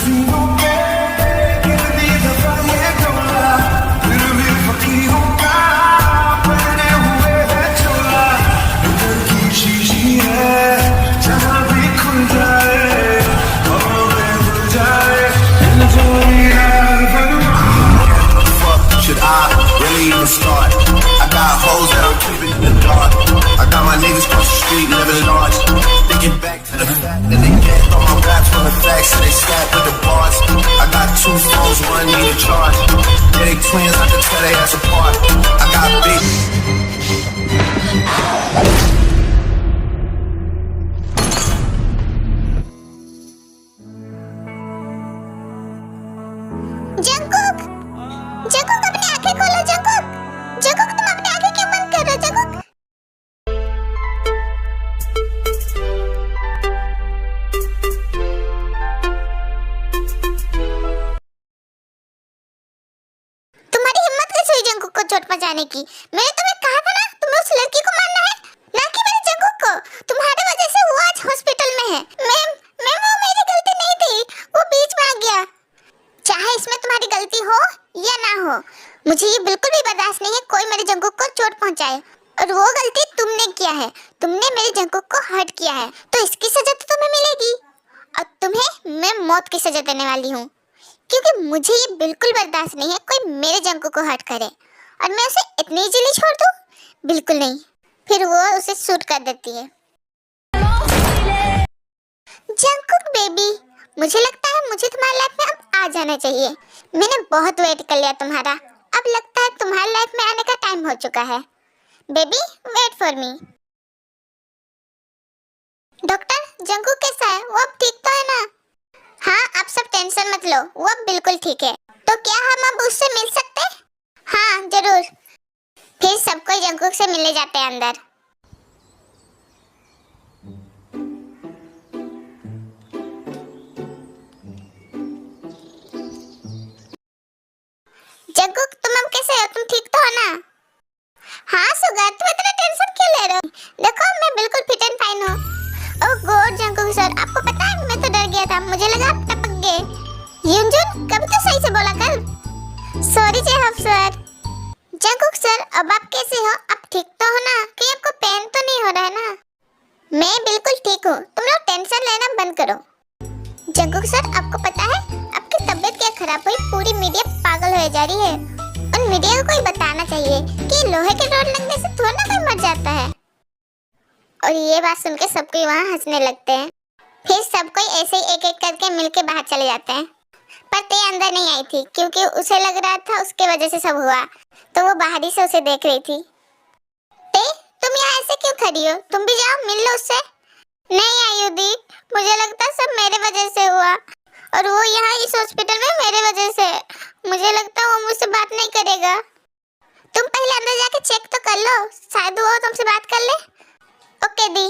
सीनों पे कितनी दफा ये डोला, फिर भी फकीरों का पहने हुए है चोला। दिल की शीशी है जहाँ भी खुल जाए, हवा में घुल जाए, दिल जो यार बनवा। Should I really even start? I got hoes that I'm keeping in the dark. I got my niggas cross the street living large. Thinking back to the fact that they can't throw my raps from the facts, so they snap with the bars. I got 2 phones, one need a charge. Yeah, they twins, I can tell they ass apart. I got big. Jungkook, Jungkook अपनी आंखें खोलो। Jungkook, Jungkook तुम अपनी आंखें क्यों बंद कर रहे हो? जंकुक तुम्हारी हिम्मत कैसे हुई जंकुक को चोट पहुंचाने की? मैंने तुम्हें कहा था ना तुम्हें उस लड़की को मारना है, ना कि मेरे जंकुक को। तुम्हारे वजह से वो आज हॉस्पिटल में है। मैम वो मेरी गलती नहीं थी, वो बीच में आ गया। चाहे इसमें तुम्हारी गलती हो या ना हो, मुझे ये बिल्कुल भी बर्दाश्त नहीं है कोई मेरे जंकुक को चोट पहुंचाए। और वो गलती तुमने किया है, तुमने मेरे जंकुक को हर्ट किया है, तो इसकी सजा तो तुम्हें मिलेगी। और तुम्हें मैं मौत की सजा देने वाली हूँ, क्योंकि मुझे ये बिल्कुल बर्दाश्त नहीं है कोई मेरे जंकुक को हर्ट करे और मैं उसे इतनी इजीली छोड़ दूँ। बिल्कुल नहीं, फिर वो उसे शूट कर देती है। जंकुक बेबी, मुझे लगता है मुझे तुम्हारी लाइफ में अब आ जाना चाहिए। मैंने बहुत वेट कर लिया तुम्हारा, अब लगता है तुम्हारी लाइफ में आने का टाइम हो चुका है। Baby wait for me. Doctor, Jungkook कैसा है? वो अब ठीक तो है ना? हाँ, आप सब टेंशन मत लो, वो अब बिल्कुल ठीक है। तो क्या हम अब उससे मिल सकते हैं? हाँ जरूर। फिर सब कोई जंकुक से मिलने जाते हैं अंदर। जंकुक तुम अब कैसे हो? तुम ठीक तो हो ना? हाँ सुगा, तुम इतना टेंशन क्यों ले रहे हो? देखो मैं बिल्कुल फिट एंड फाइन हूँ। ओह गॉड जंकुक सर, आपको पता है मैं तो डर गया था, मुझे लगा आप टपक गए। युनजुन कभी तो सही से बोला कर। Sorry Jhope sir. Jungkook sir अब आप कैसे हो? आप ठीक तो हो ना? कहीं आपको पेन तो नहीं हो रहा है ना? मैं बिल्कुल ठीक हूँ, तुम लोग टेंशन लेना बंद करो। जंकुक सर आपको पता है आपकी तबीयत क्या खराब हुई, पूरी मीडिया पागल हो जा रही है और मीडिया को कोई बताना चाहिए कि लोहे के रोड लगने से थोड़ा ना कोई मर जाता है। और ये बात सुन के सब कोई वहाँ हंसने लगते हैं। फिर सब कोई ऐसे ही एक एक करके मिलके बाहर चले जाते हैं। पर ते अंदर नहीं आई थी क्योंकि उसे लग रहा था उसके वजह से सब हुआ, तो वो बाहर ही से उसे देख रही थी। ते तुम यहाँ ऐसे क्यों खड़ी हो? तुम भी जाओ मिल लो उससे। नहीं आयुदी, मुझे लगता सब मेरे वजह से हुआ और वो यहाँ इस हॉस्पिटल में मेरे वजह से। मुझे लगता वो मुझसे बात नहीं करेगा। तुम पहले अंदर जाके चेक तो कर लो, शायद वो तुमसे बात कर ले। ओके दी।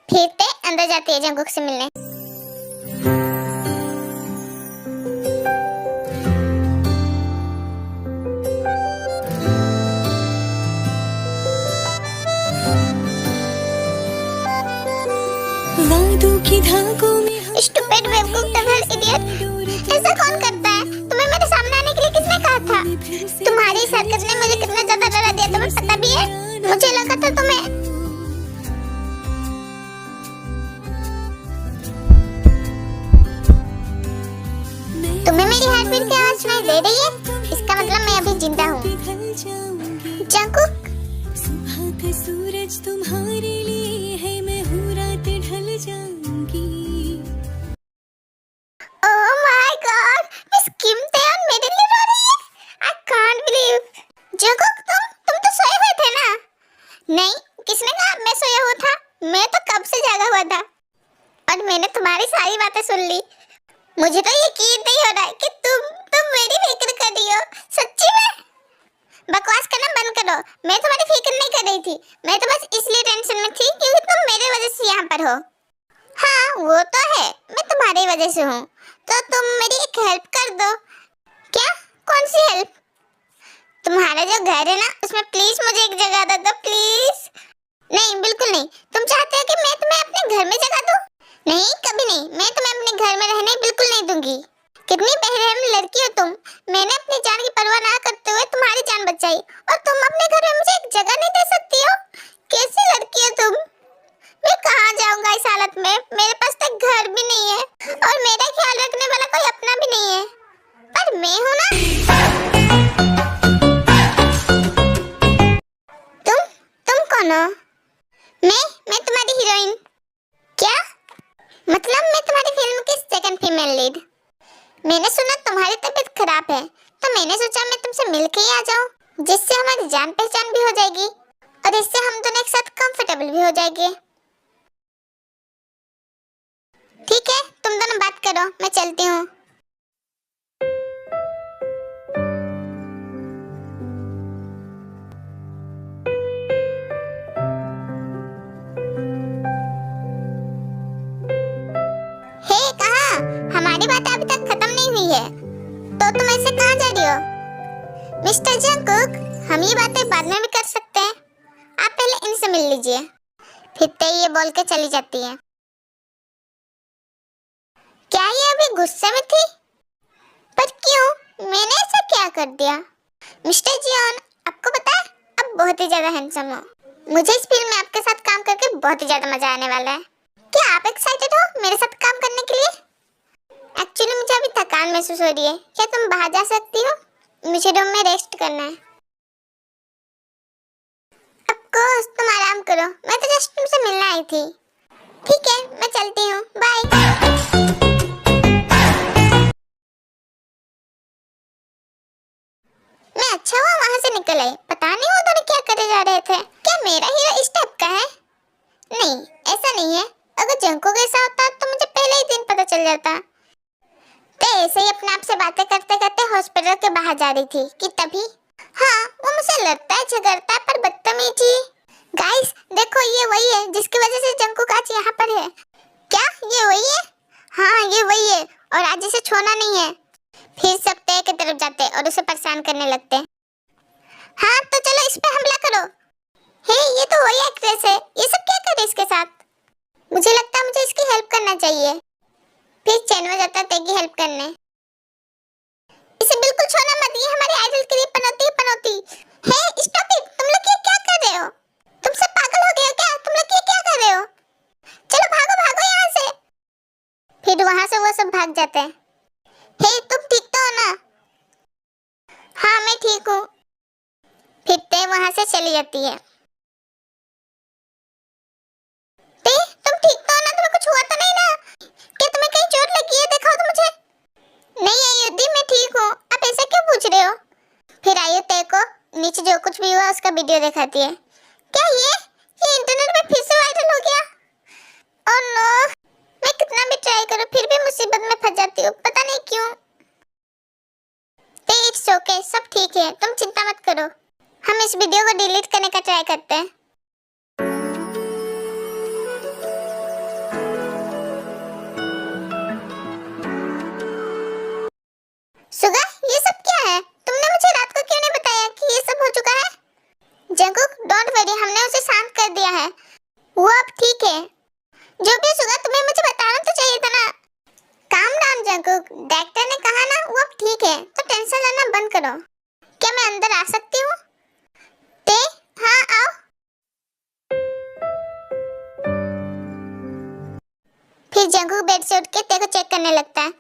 फिर ते अंदर जाती है जंकुक से मिलने। स्टूपिड बेवकूफ डबल इडियट, ऐसा कौन करता है? तुम्हें मेरे सामने आने के लिए किसने कहा था? तुम्हारी इस हरकत ने मुझे कितना ज्यादा डरा दिया तुम्हें पता भी है? मुझे लगा था तुम्हें मेरी हार्ट बीट की आवाज सुनाई दे रही है? इसका मतलब मैं अभी जिंदा हूँ। जंकुक सूरज तुम्हारे लिए है, मैं हूँ रात ढल जाऊंगी। ओह माय गॉड, मिस किम तेयन मेरे लिए रो रही है। I can't believe. जंकुक तुम तो सोए हुए थे ना? नहीं, किसने कहा मैं सोया हुआ था? मैं तो कब से जागा हुआ था और मैंने तुम्हारी सारी बातें सुन ली। मुझे तो यकीन नहीं हो रहा है कि तुम मेरी फिक्र कर रही हो। सच्ची में? बकवास करना बंद करो, मैं तुम्हारी फिक्र नहीं कर रही थी। मैं तो बस इसलिए टेंशन में थी क्योंकि तुम मेरे वजह से यहाँ पर हो। हाँ वो तो है, मैं तुम्हारी वजह से हूँ, तो तुम मेरी एक हेल्प कर दो। क्या? कौन सी हेल्प? तुम्हारा जो घर है ना उसमें प्लीज मुझे एक जगह दे दो प्लीज। नहीं बिल्कुल नहीं। तुम चाहते हो कि मैं तुम्हें अपने घर में जगह दूँ? नहीं कभी नहीं, मैं तुम्हें अपने घर में रहने बिल्कुल नहीं दूंगी। कितनी बेरहम लड़की हो तुम। मैंने अपनी जान की परवाह ना करते हुए तुम्हारी जान बचाई और तुम अपने घर में मुझे एक जगह नहीं दे सकती हो। कैसी लड़की हो तुम। मैं कहाँ जाऊंगा इस हालत में। मेरे पास तो घर भी नहीं है और मेरा ख्याल रखने वाला कोई अपना भी नहीं है। पर मैं हूं ना। तुम कौन हो। मैं तुम्हारी हीरोइन। क्या मतलब मैं तुम्हारी फिल्म की सेकंड फीमेल लीड। मैंने सुना तुम्हारी तबीयत खराब है तो मैंने सोचा मैं तुमसे मिलके ही आ जाऊं, जिससे हमारी जान पहचान भी हो जाएगी और इससे हम दोनों एक साथ कंफर्टेबल भी हो जाएंगे। ठीक है, तुम दोनों बात करो, मैं चलती हूँ। हे कहाँ, हमारी बात अभी तक खत्म नहीं हुई है तो तुम ऐसे कहाँ जा रही हो। मिस्टर जंगकुक, हम ये बातें बाद में भी कर सकते हैं, आप पहले इनसे मिल लीजिए। फिर ते ये बोल के चली जाती है। क्या ये अभी गुस्से में थी। पर क्यों, मैंने ऐसा क्या कर दिया। मिस्टर जियोन, आपको पता है आप बहुत ही ज्यादा हैंडसम हो। मुझे इस फिल्म में आपके साथ काम करके बहुत ही ज्यादा मजा आने वाला है। क्या आप एक्साइटेड हो मेरे साथ काम करने के लिए। एक्चुअली मुझे अभी थकान महसूस हो रही है, क्या तुम बाहर जा सकती हो। मुझे रूम में रेस्ट करना है। ऑफ कोर्स, तुम आराम करो, मैं तो जस्ट तुमसे मिलने आई थी। ठीक है, मैं चलती हूँ, बाय। मैं अच्छा हुआ वहां से निकल आई, पता नहीं वो दोनों क्या करे जा रहे थे। क्या मेरा हीरो इस टाइप का है। नहीं, ऐसा नहीं है। अगर जंको कैसा होता तो मुझे पहले ही दिन पता चल जाता। तो ऐसे ही अपने आप से बातें करते करते हॉस्पिटल के बाहर जा रही थी कि तभी हाँ, वो मुझसे लड़ता है झगड़ता है पर बदतमीजी। गाइस देखो, ये वही है जिसकी वजह से जंकुक आज यहाँ पर है। क्या ये वही है। हाँ ये वही है और आज इसे छोड़ना नहीं है। फिर सब तय की तरफ जाते और उसे परेशान करने लगते। हाँ तो चलो इस पे हमला करो। हे ये तो वही एक्ट्रेस है, ये सब क्या कर रही है इसके साथ। मुझे लगता है मुझे इसकी हेल्प करना चाहिए। फिर चैन में जाता तय की हेल्प करने। इसे बिल्कुल छोड़ना मत, ये हमारे आइडल के लिए पनौती। हे स्टॉप इट, तुम लोग ये क्या कर रहे हो। तुम सब पागल हो गए हो क्या, तुम लोग ये क्या कर रहे हो। चलो भागो भागो यहाँ से। फिर वहां से वो सब भाग जाते हैं। हे तुम ठीक तो हो ना। हाँ मैं ठीक हूँ। फिर ते वहां से चली जाती है। ते तुम ठीक तो हो ना, तुम्हें कुछ हुआ तो नहीं ना। क्या तुम्हें कहीं चोट लगी है, दिखाओ तो मुझे। नहीं अयुद्धि, मैं ठीक हूँ, आप ऐसा क्यों पूछ रहे हो। फिर आयु ते को नीचे जो कुछ भी हुआ उसका वीडियो दिखाती है। क्या ये इंटरनेट पे फिर से वायरल हो गया। ओह नो, मैं कितना भी ट्राई करूँ फिर भी मुसीबत में फंस जाती हूँ, पता नहीं क्यों। ते इट्स ओके, सब ठीक है, तुम चिंता मत करो। हम इस वीडियो को डिलीट करने का ट्राई करते हैं। सुगा, ये सब क्या है। तुमने मुझे रात को क्यों नहीं बताया कि ये सब हो चुका है। जंकुक डोंट वरी, हमने उसे शांत कर दिया है, वो अब ठीक है। जो भी सुगा, तुम्हें मुझे बताना तो चाहिए था ना। काम डाउन जंकुक, डॉक्टर ने कहा ना वो अब ठीक है, तो टेंशन लेना बंद करो। क्या मैं अंदर आ सकती हूँ। ते हाँ आओ। फिर जंकुक बेड से उठ के ते को चेक करने लगता है।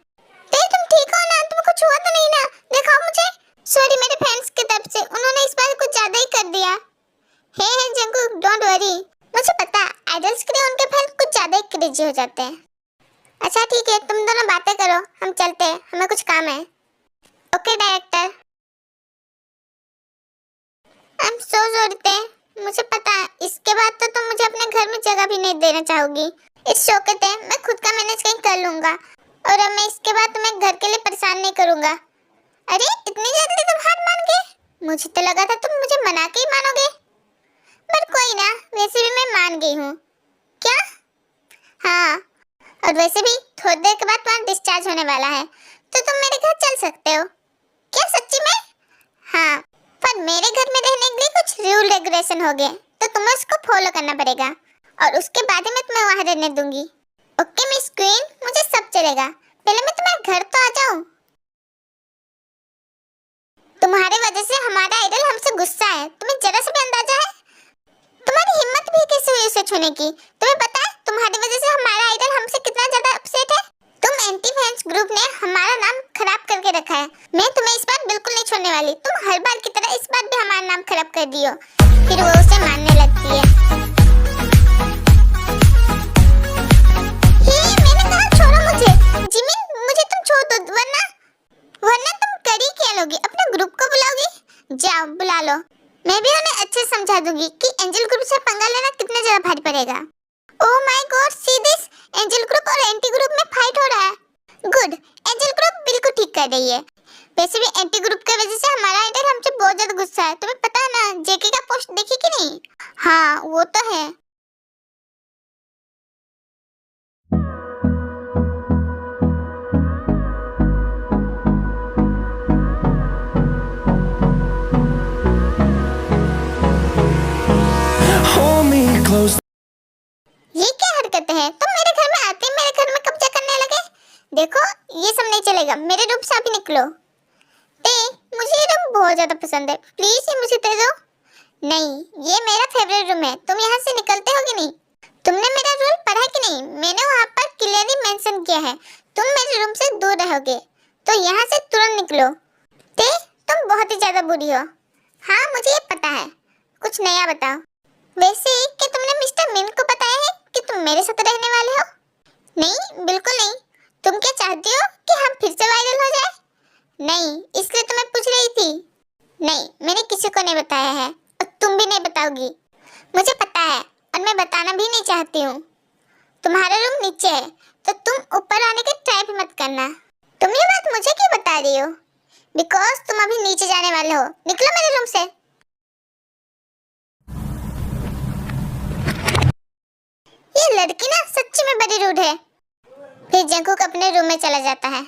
ते तुम ठीक हो ना, तुम्हें कुछ हुआ तो नहीं ना, दिखाओ मुझे। सॉरी मेरे फैंस की तरफ से, उन्होंने इस बार कुछ ज्यादा ही कर दिया। हे जंकुक डोंट वरी, मुझे पता आइडल्स के लिए उनके फैंस कुछ ज्यादा ही क्रेजी हो जाते हैं। अच्छा ठीक है, तुम दोनों बातें करो, हम चलते हैं, हमें कुछ काम है। Okay director. I am so sorry, मुझे पता है इसके बाद तो तुम मुझे अपने घर में जगह भी नहीं देना चाहोगी। इट्स ओके, मैं खुद का मैनेज कहीं कर लूंगा और अब मैं इसके बाद तुम्हें घर के लिए परेशान नहीं करूंगा। अरे इतनी जल्दी तुम हार मान गए, मुझे तो लगा था तुम मुझे मना के ही मानोगे। पर कोई ना, वैसे भी मैं मान गई हूँ। क्या। हाँ, और वैसे भी थोड़ी देर के बाद तुम्हारा डिस्चार्ज होने वाला है, तो तुम मेरे घर चल सकते हो। क्या सच्ची में। हाँ, पर मेरे घर में रहने के लिए कुछ रूल रेगुलेशन हो गए, तो तुम्हें उसको फॉलो करना पड़ेगा और उसके बाद ही मैं तुम्हें वहाँ रहने दूंगी। ओके मिस क्वीन, मुझे सब चलेगा, पहले मैं तुम्हारे घर तो आ जाऊँ, तुम्हारे वजह से हमारा आइडल हमसे गुस्सा है, तुम्हें जरा सा भी अंदाजा है? तुम्हारी हिम्मत भी कैसे हुई उसे छूने की? तुम्हें पता है तुम्हारी वजह से हमारा आइडल हमसे कितना ज्यादा अपसेट है? तुम एंटी फैंस ग्रुप ने हमारा नाम खराब करके रखा है। मैं तुम्हें इस बार बिल्कुल नहीं छोड़ने वाली। तुम हर बार की तरह इस बार भी हमारा नाम खराब कर दियो। फिर वो उसे मानने लगती है। मैंने कहा छोड़ो मुझे। जिमिन, मुझे तुम छोड़ दो, वरना तुम कर ही क्या लोगी? अपने ग्रुप को बुलाओगी? जाओ बुला लो। मैं भी उन्हें अच्छे समझा दूंगी कि एंजल ग्रुप से पंगा लेना कितना ज्यादा भारी पड़ेगा। Oh my God, see this, angel group और एंटी ग्रुप में फाइट हो रहा है। गुड, एंजल ग्रुप बिल्कुल ठीक कर रही है। वैसे भी एंटी ग्रुप की वजह से हमारा आइडल हमसे बहुत ज्यादा गुस्सा है। तुम्हें पता है ना जेके का पोस्ट देखी कि नहीं? हाँ वो तो है। Hold me close. ये क्या हरकतें हैं? तुम मेरे घर में आते ही मेरे घर में कब्जा करने लगे। देखो ये सब नहीं चलेगा, मेरे रूम से अभी निकलो। मुझे ये रूम बहुत ज्यादा पसंद है, प्लीज ये मुझे दे दो। नहीं, ये मेरा फेवरेट रूम है, तुम यहाँ से निकलते हो कि नहीं? तुमने मेरा रूल पढ़ा कि नहीं? मैंने वहाँ पर क्लियरली मेंशन किया है तुम मेरे रूम से दूर रहोगे, तो यहाँ से तुरंत निकलो। तुम बहुत ही ज्यादा बुरी हो। हाँ मुझे ये पता है, कुछ नया बताओ। वैसे क्या तुमने मिस्टर मिन को बताया है कि तुम मेरे साथ रहने वाले हो? नहीं बिल्कुल नहीं। तुम क्या चाहती हो कि हम फिर से वायरल हो जाए? नहीं, इसलिए तो मैं पूछ रही थी। नहीं, मैंने किसी को नहीं बताया है और तुम भी नहीं बताओगी। मुझे पता है और मैं बताना भी नहीं चाहती हूँ। तुम्हारा रूम नीचे है तो तुम ऊपर आने की ट्राई भी मत करना। तुम ये बात मुझे क्यों बता रही हो? बिकॉज तुम अभी नीचे जाने वाले हो। निकलो मेरे रूम से। ये लड़की ना सच्ची में बड़ी रूड है। फिर जंकुक अपने रूम में चला जाता है।